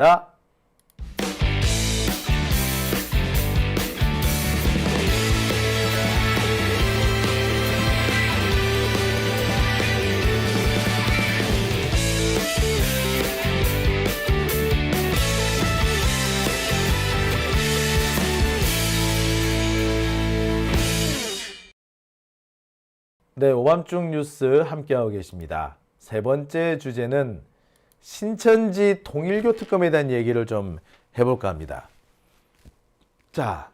자, 네, 오밤중 뉴스 함께하고 계십니다. 세 번째 주제는 신천지 통일교 특검에 대한 얘기를 좀 해볼까 합니다. 자,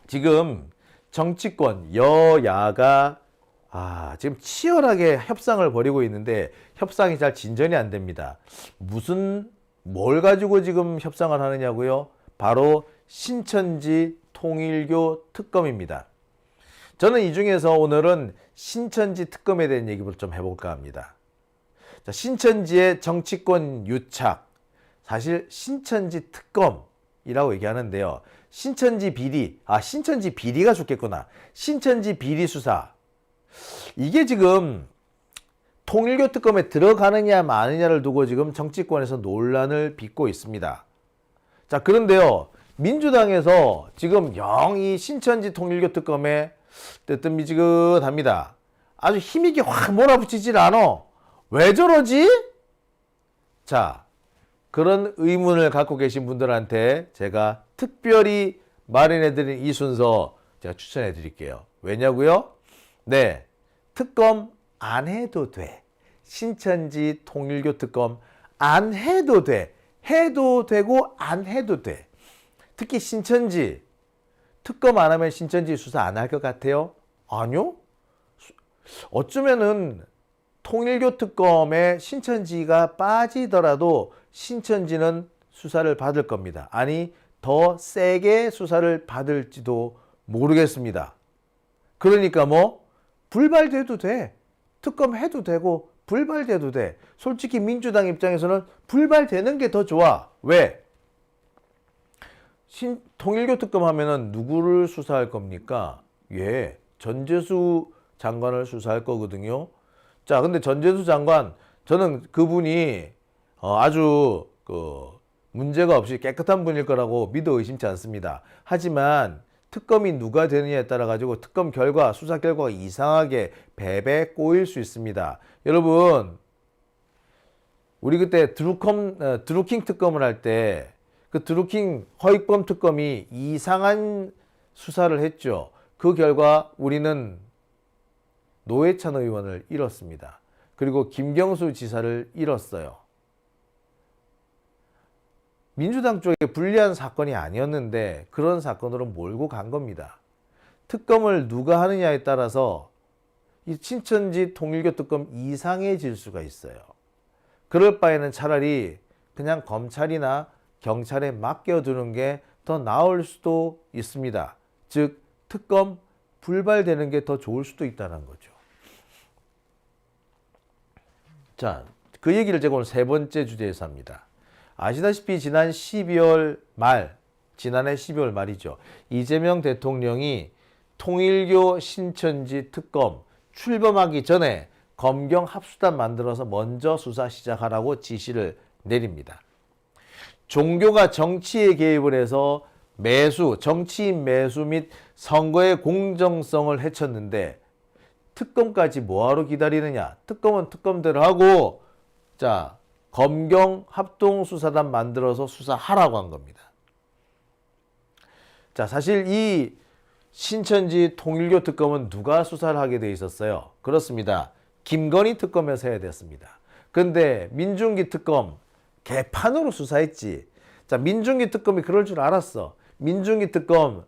지금 정치권, 여야가 지금 치열하게 협상을 벌이고 있는데 협상이 잘 진전이 안 됩니다. 뭘 가지고 지금 협상을 하느냐고요? 바로 신천지 통일교 특검입니다. 저는 이 중에서 오늘은 신천지 특검에 대한 얘기를 좀 해볼까 합니다. 자, 신천지의 정치권 유착, 사실 신천지 특검이라고 얘기하는데요. 신천지 비리가 좋겠구나. 신천지 비리 수사. 이게 지금 통일교 특검에 들어가느냐 마느냐를 두고 지금 정치권에서 논란을 빚고 있습니다. 자, 그런데요, 민주당에서 지금 영 이 신천지 통일교 특검에 뜨뜻미지근합니다. 아주 힘있게 확 몰아붙이질 않아. 왜 저러지? 자, 그런 의문을 갖고 계신 분들한테 제가 특별히 마련해드린 이 순서 제가 추천해드릴게요. 왜냐고요? 네, 특검 안 해도 돼. 신천지 통일교 특검 안 해도 돼. 해도 되고 안 해도 돼. 특히 신천지 특검 안 하면 신천지 수사 안 할 것 같아요? 아니요. 어쩌면은 통일교 특검에 신천지가 빠지더라도 신천지는 수사를 받을 겁니다. 아니, 더 세게 수사를 받을지도 모르겠습니다. 그러니까 불발돼도 돼. 특검 해도 되고 불발돼도 돼. 솔직히 민주당 입장에서는 불발되는 게 더 좋아. 왜? 통일교 특검 하면은 누구를 수사할 겁니까? 예, 전재수 장관을 수사할 거거든요. 자, 근데 전재수 장관, 저는 그분이 아주 문제가 없이 깨끗한 분일 거라고 믿어 의심치 않습니다. 하지만 특검이 누가 되느냐에 따라 가지고 특검 결과, 수사 결과가 이상하게 베베 꼬일 수 있습니다. 여러분, 우리 그때 드루킹 특검을 할 때 그 드루킹 허익범 특검이 이상한 수사를 했죠. 그 결과 우리는 노회찬 의원을 잃었습니다. 그리고 김경수 지사를 잃었어요. 민주당 쪽에 불리한 사건이 아니었는데 그런 사건으로 몰고 간 겁니다. 특검을 누가 하느냐에 따라서 이 신천지 통일교 특검 이상해질 수가 있어요. 그럴 바에는 차라리 그냥 검찰이나 경찰에 맡겨두는 게 더 나을 수도 있습니다. 즉, 특검 불발되는 게 더 좋을 수도 있다는 거죠. 자, 그 얘기를 제가 오늘 세 번째 주제에서 합니다. 아시다시피 지난해 12월 말이죠. 이재명 대통령이 통일교 신천지 특검 출범하기 전에 검경 합수단 만들어서 먼저 수사 시작하라고 지시를 내립니다. 종교가 정치에 개입을 해서 정치인 매수 및 선거의 공정성을 해쳤는데 특검까지 뭐하러 기다리느냐. 특검은 특검대로 하고, 자, 검경 합동수사단 만들어서 수사하라고 한 겁니다. 자, 사실 이 신천지 통일교 특검은 누가 수사를 하게 돼 있었어요? 그렇습니다. 김건희 특검에서 해야 됐습니다. 근데 민중기 특검 개판으로 수사했지. 자, 민중기 특검이 그럴 줄 알았어. 민중기 특검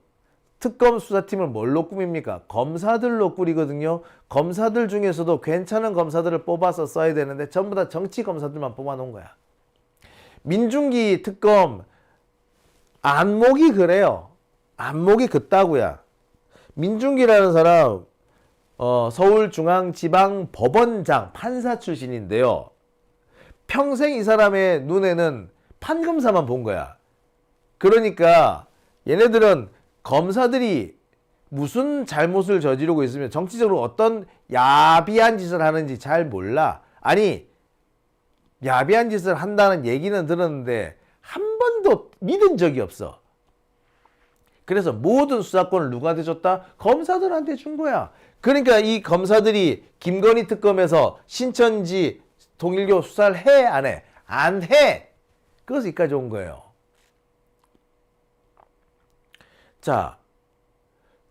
수사팀을 뭘로 꾸밉니까? 검사들로 꾸리거든요. 검사들 중에서도 괜찮은 검사들을 뽑아서 써야 되는데 전부 다 정치 검사들만 뽑아놓은 거야. 민중기 특검 안목이 그래요. 안목이 그따구야. 민중기라는 사람 서울중앙지방법원장 판사 출신인데요. 평생 이 사람의 눈에는 판검사만 본 거야. 그러니까 얘네들은 검사들이 무슨 잘못을 저지르고 있으면 정치적으로 어떤 야비한 짓을 하는지 잘 몰라. 아니, 야비한 짓을 한다는 얘기는 들었는데 한 번도 믿은 적이 없어. 그래서 모든 수사권을 누구한테 줬다? 검사들한테 준 거야. 그러니까 이 검사들이 김건희 특검에서 신천지 통일교 수사를 해? 안 해? 안 해! 그래서 여기까지 온 거예요. 자,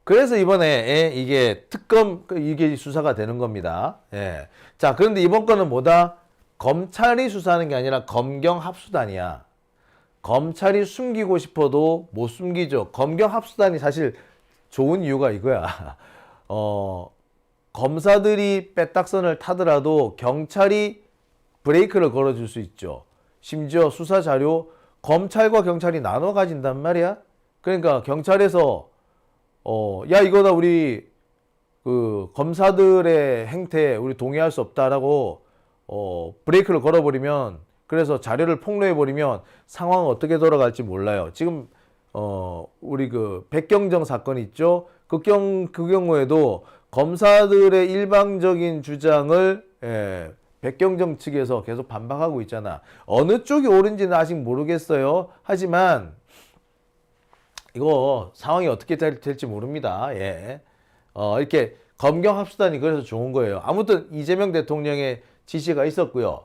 그래서 이번에 이게 특검, 이게 수사가 되는 겁니다. 예. 자, 그런데 이번 거는 뭐다? 검찰이 수사하는 게 아니라 검경 합수단이야. 검찰이 숨기고 싶어도 못 숨기죠. 검경 합수단이 사실 좋은 이유가 이거야. 검사들이 빼딱선을 타더라도 경찰이 브레이크를 걸어줄 수 있죠. 심지어 수사 자료 검찰과 경찰이 나눠 가진단 말이야. 그러니까 경찰에서 야 이거다 우리 그 검사들의 행태에 우리 동의할 수 없다라고 브레이크를 걸어버리면, 그래서 자료를 폭로해버리면 상황은 어떻게 돌아갈지 몰라요. 지금 우리 그 백경정 사건 있죠. 그 경우에도 검사들의 일방적인 주장을 백경정 측에서 계속 반박하고 있잖아. 어느 쪽이 옳은지는 아직 모르겠어요. 하지만 이거 상황이 어떻게 될지 모릅니다. 예. 이렇게 검경 합수단이 그래서 좋은 거예요. 아무튼 이재명 대통령의 지시가 있었고요.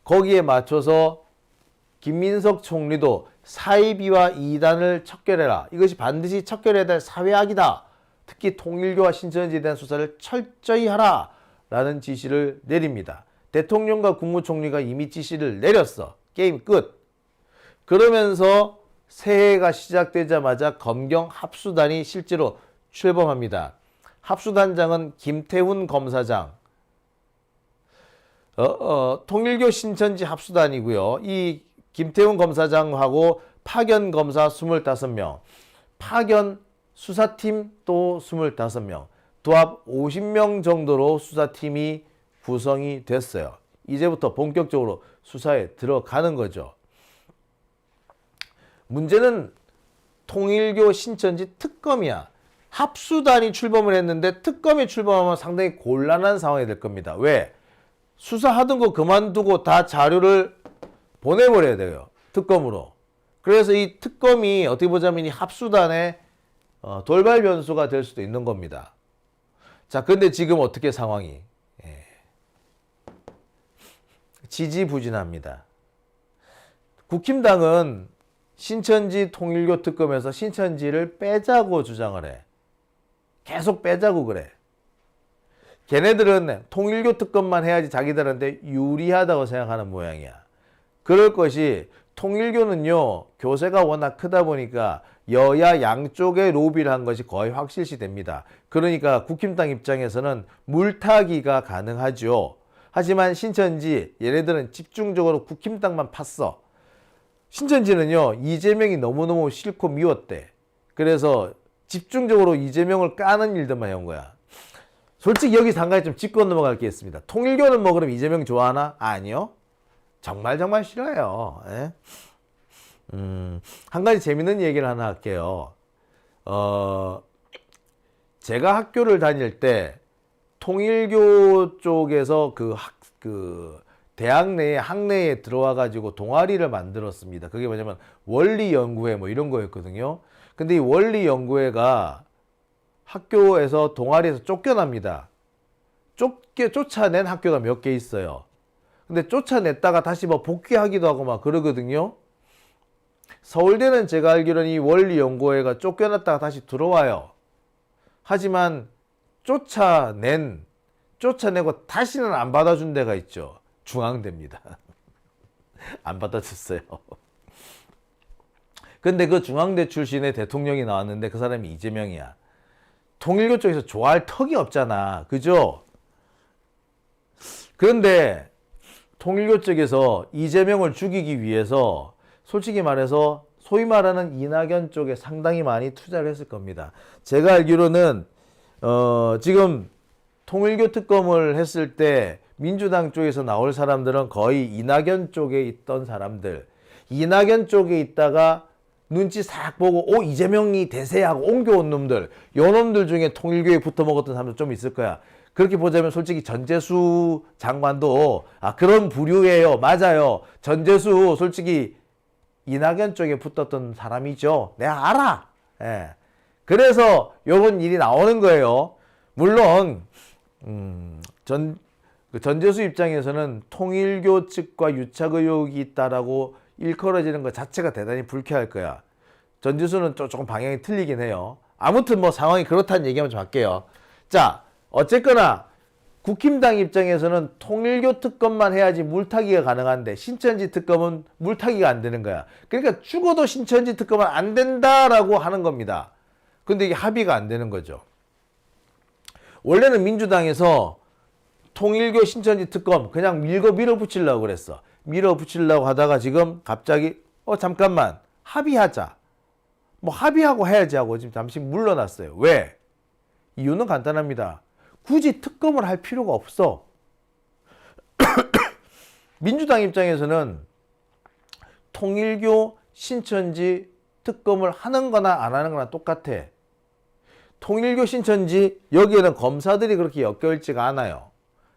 거기에 맞춰서 김민석 총리도 사이비와 이단을 척결해라. 이것이 반드시 척결해야 될 사회악이다. 특히 통일교와 신천지에 대한 수사를 철저히 하라. 라는 지시를 내립니다. 대통령과 국무총리가 이미 지시를 내렸어. 게임 끝. 그러면서 새해가 시작되자마자 검경 합수단이 실제로 출범합니다. 합수단장은 김태훈 검사장, 통일교 신천지 합수단이고요. 이 김태훈 검사장하고 파견 검사 25명, 파견 수사팀 또 25명, 도합 50명 정도로 수사팀이 구성이 됐어요. 이제부터 본격적으로 수사에 들어가는 거죠. 문제는 통일교 신천지 특검이야. 합수단이 출범을 했는데 특검이 출범하면 상당히 곤란한 상황이 될 겁니다. 왜? 수사하던 거 그만두고 다 자료를 보내버려야 돼요. 특검으로. 그래서 이 특검이 어떻게 보자면 이 합수단의 돌발 변수가 될 수도 있는 겁니다. 자, 근데 지금 어떻게 상황이? 지지부진합니다. 국힘당은 신천지 통일교 특검에서 신천지를 빼자고 주장을 해. 계속 빼자고 그래. 걔네들은 통일교 특검만 해야지 자기들한테 유리하다고 생각하는 모양이야. 그럴 것이 통일교는요, 교세가 워낙 크다 보니까 여야 양쪽의 로비를 한 것이 거의 확실시 됩니다. 그러니까 국힘당 입장에서는 물타기가 가능하죠. 하지만 신천지, 얘네들은 집중적으로 국힘당만 팠어. 신천지는요, 이재명이 너무너무 싫고 미웠대. 그래서 집중적으로 이재명을 까는 일들만 해온 거야. 솔직히 여기서 한 가지 좀 짚고 넘어갈 게 있습니다. 통일교는 뭐 그럼 이재명 좋아하나? 아니요. 정말 싫어요. 예? 한 가지 재밌는 얘기를 하나 할게요. 제가 학교를 다닐 때 통일교 쪽에서 대학 내에 학내에 들어와 가지고 동아리를 만들었습니다. 그게 뭐냐면 원리연구회 뭐 이런 거였거든요. 근데 이 원리연구회가 학교에서 동아리에서 쫓겨납니다. 쫓아낸 학교가 몇 개 있어요. 근데 쫓아냈다가 다시 뭐 복귀하기도 하고 막 그러거든요. 서울대는 제가 알기로는 이 원리연구회가 쫓겨났다가 다시 들어와요. 하지만 쫓아내고 다시는 안 받아준 데가 있죠. 중앙대입니다. 안 받아줬어요. 근데 그 중앙대 출신의 대통령이 나왔는데 그 사람이 이재명이야. 통일교 쪽에서 좋아할 턱이 없잖아. 그죠? 그런데 통일교 쪽에서 이재명을 죽이기 위해서 솔직히 말해서 소위 말하는 이낙연 쪽에 상당히 많이 투자를 했을 겁니다. 제가 알기로는 지금 통일교 특검을 했을 때 민주당 쪽에서 나올 사람들은 거의 이낙연 쪽에 있던 사람들, 이낙연 쪽에 있다가 눈치 싹 보고 이재명이 대세하고 옮겨온 놈들, 요 놈들 중에 통일교에 붙어먹었던 사람도 좀 있을 거야. 그렇게 보자면 솔직히 전재수 장관도 그런 부류예요. 맞아요. 전재수 솔직히 이낙연 쪽에 붙었던 사람이죠. 내가 알아. 예. 그래서 요런 일이 나오는 거예요. 물론 전재수 입장에서는 통일교 측과 유착 의혹이 있다라고 일컬어지는 것 자체가 대단히 불쾌할 거야. 전재수는 조금 방향이 틀리긴 해요. 아무튼 뭐 상황이 그렇다는 얘기만 좀 할게요. 자, 어쨌거나 국힘당 입장에서는 통일교 특검만 해야지 물타기가 가능한데 신천지 특검은 물타기가 안 되는 거야. 그러니까 죽어도 신천지 특검은 안 된다라고 하는 겁니다. 근데 이게 합의가 안 되는 거죠. 원래는 민주당에서 통일교 신천지 특검 그냥 밀어붙이려고 그랬어. 밀어붙이려고 하다가 지금 갑자기 잠깐만 합의하자. 뭐 합의하고 해야지 하고 지금 잠시 물러났어요. 왜? 이유는 간단합니다. 굳이 특검을 할 필요가 없어. 민주당 입장에서는 통일교 신천지 특검을 하는 거나 안 하는 거나 똑같아. 통일교 신천지 여기에는 검사들이 그렇게 엮여있지가 않아요.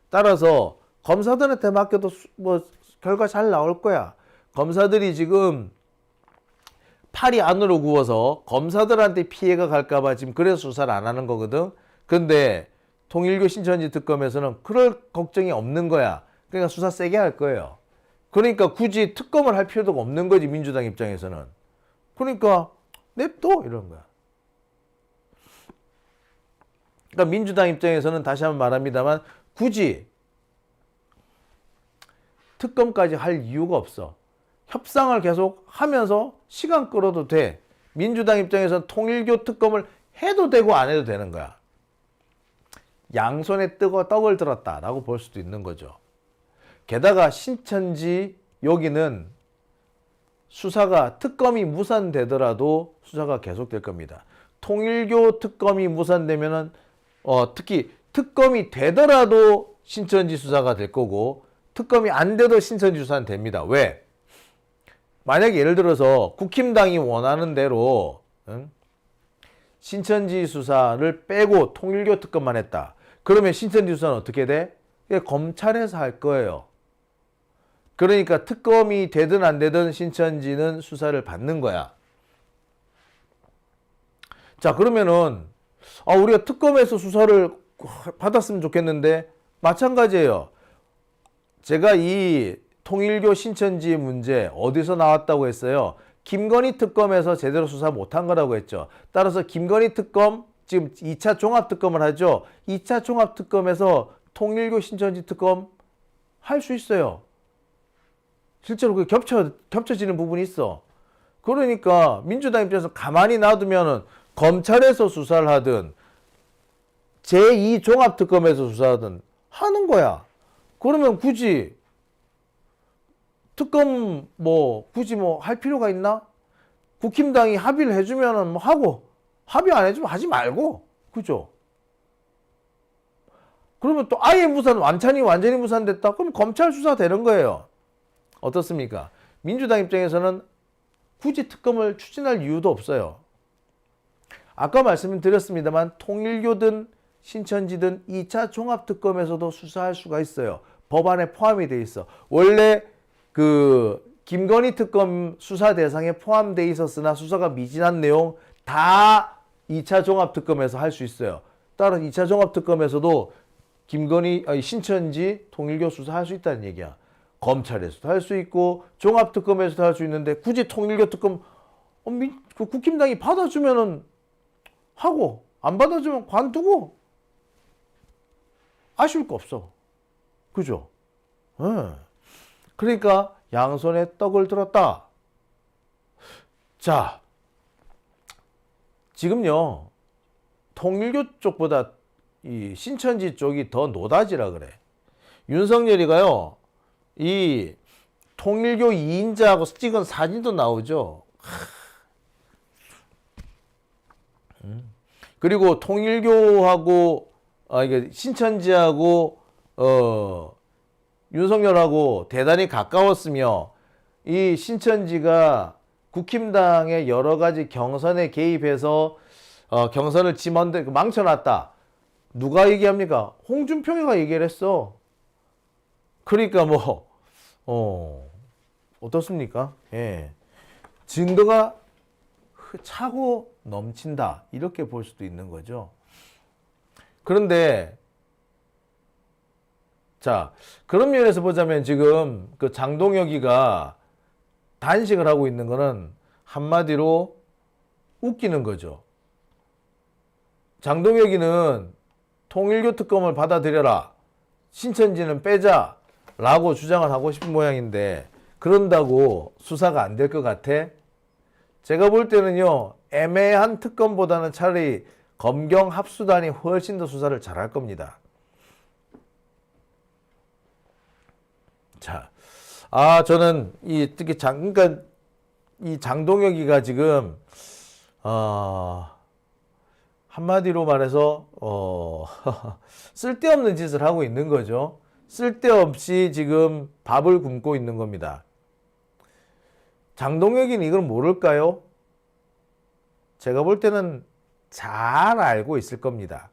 따라서 검사들한테 맡겨도 뭐 결과 잘 나올 거야. 검사들이 지금 팔이 안으로 구워서 검사들한테 피해가 갈까봐 지금 그래서 수사를 안 하는 거거든. 근데 통일교 신천지 특검에서는 그럴 걱정이 없는 거야. 그러니까 수사 세게 할 거예요. 그러니까 굳이 특검을 할 필요도 없는 거지, 민주당 입장에서는. 그러니까 냅둬 이런 거야. 그러니까 민주당 입장에서는 다시 한번 말합니다만 굳이 특검까지 할 이유가 없어. 협상을 계속 하면서 시간 끌어도 돼. 민주당 입장에서는 통일교 특검을 해도 되고 안 해도 되는 거야. 양손에 떡을 들었다라고 볼 수도 있는 거죠. 게다가 신천지 여기는 수사가 특검이 무산되더라도 수사가 계속될 겁니다. 통일교 특검이 무산되면은 특히 특검이 되더라도 신천지 수사가 될 거고 특검이 안 돼도 신천지 수사는 됩니다. 왜? 만약에 예를 들어서 국힘당이 원하는 대로 신천지 수사를 빼고 통일교 특검만 했다. 그러면 신천지 수사는 어떻게 돼? 검찰에서 할 거예요. 그러니까 특검이 되든 안 되든 신천지는 수사를 받는 거야. 자, 그러면은 우리가 특검에서 수사를 받았으면 좋겠는데 마찬가지예요. 제가 이 통일교 신천지 문제 어디서 나왔다고 했어요? 김건희 특검에서 제대로 수사 못한 거라고 했죠. 따라서 김건희 특검 지금 2차 종합특검을 하죠. 2차 종합특검에서 통일교 신천지 특검 할 수 있어요. 실제로 그게 겹쳐지는 부분이 있어. 그러니까 민주당 입장에서 가만히 놔두면은 검찰에서 수사를 하든 제2 종합특검에서 수사하든 하는 거야. 그러면 굳이 특검 굳이 할 필요가 있나? 국힘당이 합의를 해주면은 하고 합의 안 해주면 하지 말고, 그죠? 그러면 또 아예 완전히 무산됐다? 그럼 검찰 수사 되는 거예요. 어떻습니까? 민주당 입장에서는 굳이 특검을 추진할 이유도 없어요. 아까 말씀드렸습니다만 통일교든 신천지든 2차 종합특검에서도 수사할 수가 있어요. 법안에 포함이 돼 있어. 원래 김건희 특검 수사 대상에 포함돼 있었으나 수사가 미진한 내용 다 2차 종합특검에서 할 수 있어요. 따라 2차 종합특검에서도 신천지 통일교 수사할 수 있다는 얘기야. 검찰에서도 할 수 있고 종합특검에서도 할 수 있는데 굳이 통일교 특검 국힘당이 받아주면은 하고 안 받아주면 관두고 아쉬울 거 없어. 그죠? 그러니까 양손에 떡을 들었다. 자, 지금요 통일교 쪽보다 이 신천지 쪽이 더 노다지라 그래. 윤석열이가요 이 통일교 2인자하고 찍은 사진도 나오죠. 그리고 통일교하고 이게 신천지하고 윤석열하고 대단히 가까웠으며 이 신천지가 국힘당의 여러 가지 경선에 개입해서 경선을 망쳐놨다. 누가 얘기합니까? 홍준표가 얘기를 했어. 그러니까 뭐, 어떻습니까? 예. 증거가 차고 넘친다. 이렇게 볼 수도 있는 거죠. 그런데, 자, 그런 면에서 보자면 지금 그 장동혁이가 단식을 하고 있는 거는 한마디로 웃기는 거죠. 장동혁이는 통일교 특검을 받아들여라. 신천지는 빼자. 라고 주장을 하고 싶은 모양인데 그런다고 수사가 안 될 것 같아? 제가 볼 때는요. 애매한 특검보다는 차라리 검경 합수단이 훨씬 더 수사를 잘할 겁니다. 자, 저는 특히 그러니까 이 장동혁이가 지금 한마디로 말해서 쓸데없는 짓을 하고 있는 거죠. 쓸데없이 지금 밥을 굶고 있는 겁니다. 장동혁이는 이걸 모를까요? 제가 볼 때는 잘 알고 있을 겁니다.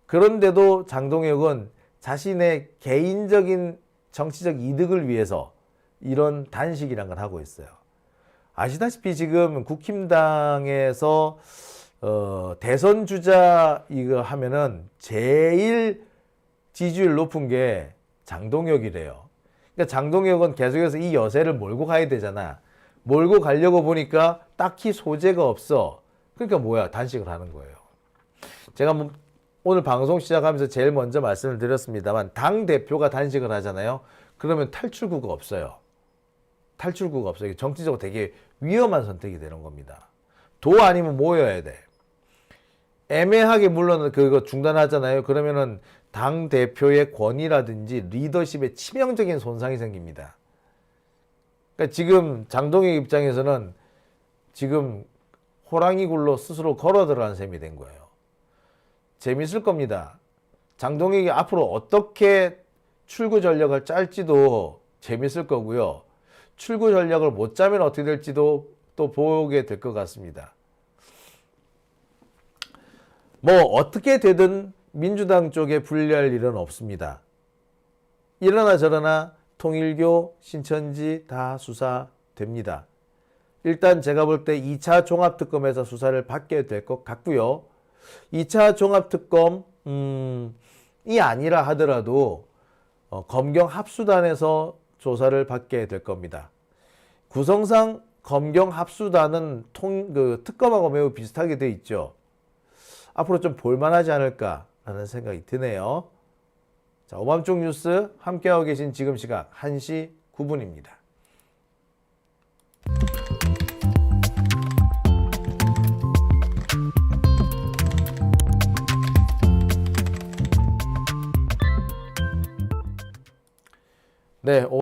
그런데도 장동혁은 자신의 개인적인 정치적 이득을 위해서 이런 단식이란 걸 하고 있어요. 아시다시피 지금 국힘당에서 대선 주자 이거 하면은 제일 지지율 높은 게 장동혁이래요. 그러니까 장동혁은 계속해서 이 여세를 몰고 가야 되잖아. 몰고 가려고 보니까 딱히 소재가 없어. 그러니까 뭐야? 단식을 하는 거예요. 제가 오늘 방송 시작하면서 제일 먼저 말씀을 드렸습니다만 당대표가 단식을 하잖아요. 그러면 탈출구가 없어요. 탈출구가 없어요. 정치적으로 되게 위험한 선택이 되는 겁니다. 도 아니면 모여야 돼. 애매하게 물론 그거 중단하잖아요. 그러면은 당 대표의 권위라든지 리더십에 치명적인 손상이 생깁니다. 그러니까 지금 장동혁 입장에서는 지금 호랑이 굴로 스스로 걸어 들어간 셈이 된 거예요. 재밌을 겁니다. 장동혁이 앞으로 어떻게 출구 전략을 짤지도 재밌을 거고요. 출구 전략을 못 짜면 어떻게 될지도 또 보게 될 것 같습니다. 뭐 어떻게 되든 민주당 쪽에 불리할 일은 없습니다. 이러나 저러나 통일교, 신천지 다 수사됩니다. 일단 제가 볼 때 2차 종합특검에서 수사를 받게 될 것 같고요. 2차 종합특검이 아니라 하더라도 검경 합수단에서 조사를 받게 될 겁니다. 구성상 검경 합수단은 특검하고 매우 비슷하게 돼 있죠. 앞으로 좀 볼만하지 않을까라는 생각이 드네요. 자, 오밤중 뉴스 함께하고 계신 지금 시각 1시 9분입니다. 네.